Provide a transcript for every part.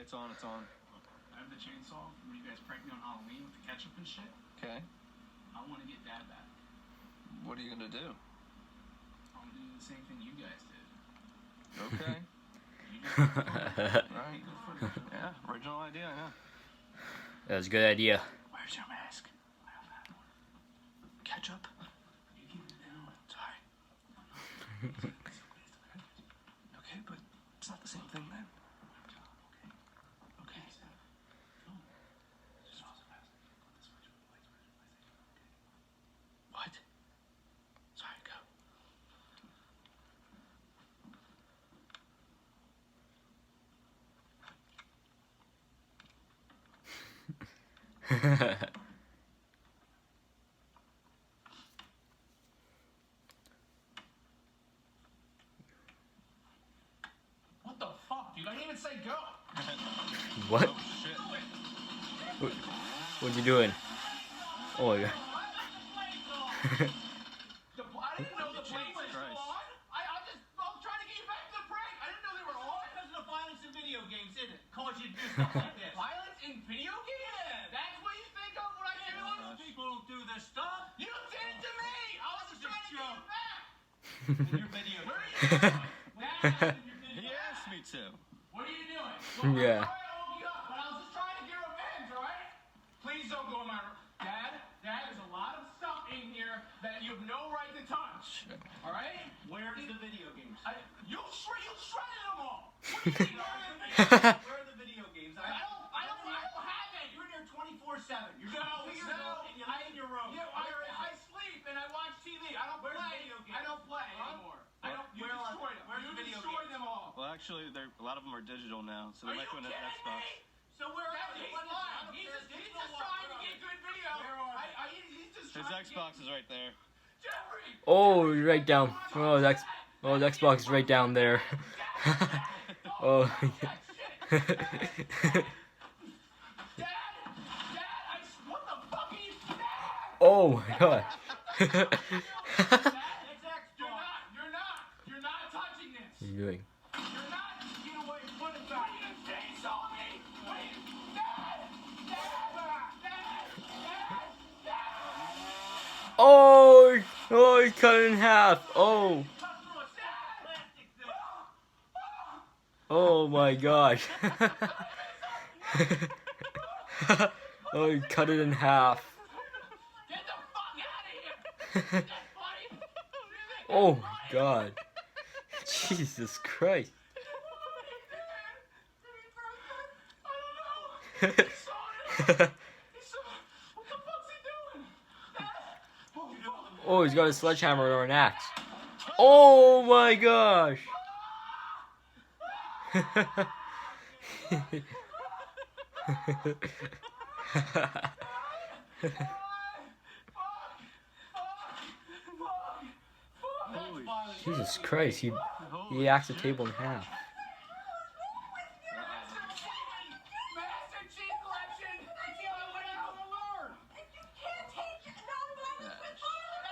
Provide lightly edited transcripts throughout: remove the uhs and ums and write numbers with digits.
it's on, it's on. I have the chainsaw where you guys pranked me on Halloween with the ketchup and shit. Okay. I want to get Dad back. What are you gonna do? I'm gonna do the same thing you guys did. Okay. You just Right. Yeah, original idea, I know. That was a good idea. Where's your mask? I don't have one. Ketchup? You keep it down. Sorry. Okay, but it's not the same thing then. Okay. What? Sorry, go. What the fuck, dude? I didn't even say go. What? Oh, shit. What you doing? Oh yeah. I didn't know the plane was Christ. still on. I'm trying to get you back to the prank. I didn't know they were on. Because of the violence in video games, isn't it? Cause you to do stuff like this. Violence in video games? Yeah. That's what you think of when I say violence? People don't do this stuff. You did it to me. I was just trying to get you back. In your video. Where are you going? He asked me to. What are you doing? Yeah. Sorry I woke you up, but I was just trying to get revenge, alright? Please don't go in my room. Dad, there's a lot of stuff in here that you have no right to touch. Alright? Where's the video games? You shredded them all! What do you mean? Where are the video games? I don't have it! You're in here 24/7. You're 2 years old and you live in your room. Yeah, I sleep and I watch TV. I don't play video games. I don't play anymore. You destroyed them. Where's the video games? You destroyed them all. Well, actually, a lot of them are digital now, so they Are might you go into kidding Xbox. me? So where are they? He's just trying to get good video. He's just His trying to Xbox is right there. Jeffrey! Oh, right down. Oh, the Xbox is right down there. Oh. Dad, what the fuck are you Dad! Oh my gosh. It's Xbox. You're not touching this. What are you doing? You're not. Get away. Put it back. You chainsaw me. Dad. Oh, oh, he cut it in half. Oh, oh my gosh. Oh, he cut it in half. Get the fuck out of here. Oh my god. Jesus Christ. I don't know. What the fuck's he doing? Oh, he's got a sledgehammer or an axe. Oh my gosh. Jesus Christ, he axed the table in half. Master Chief Collection. It's the only way I'm gonna learn. You can't take nonviolence with violence.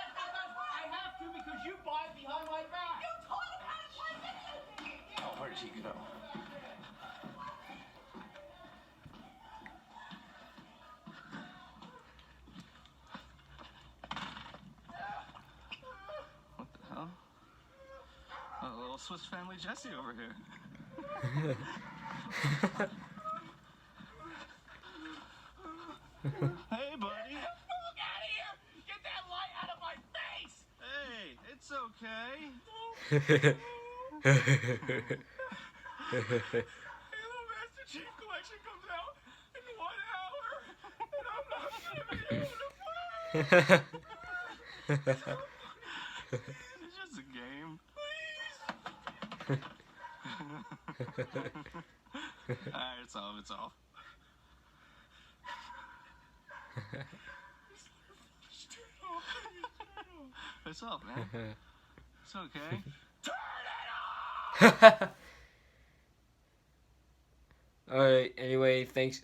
I have to because you buy it behind my back. You taught him how to play video games. Oh, where did he go? What the hell? A little Swiss Family Jesse over here. Hey, buddy. Look out of here. Get that light out of my face. Hey, it's okay. Halo Master Chief Collection comes out in 1 hour, and I'm not gonna be able to play. It's just a game. Alright, it's off, it's off. It's off, man. It's okay. Alright, anyway, thank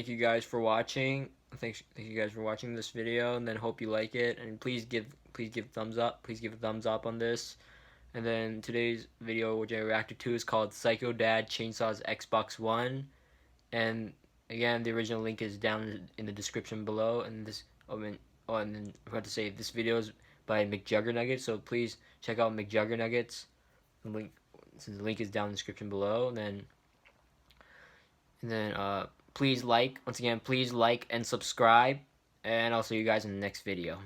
you guys for watching. Thank you guys for watching this video, and then hope you like it, and please give thumbs up. Please give a thumbs up on this, And then today's video which I reacted to is called Psycho Dad Chainsaws Xbox One. And again, the original link is down in the description below. And this, and then I forgot to say, this video is by McJuggernuggets. So please check out McJuggernuggets. The link, since the link is down in the description below. And then please like, once again, please like and subscribe. And I'll see you guys in the next video.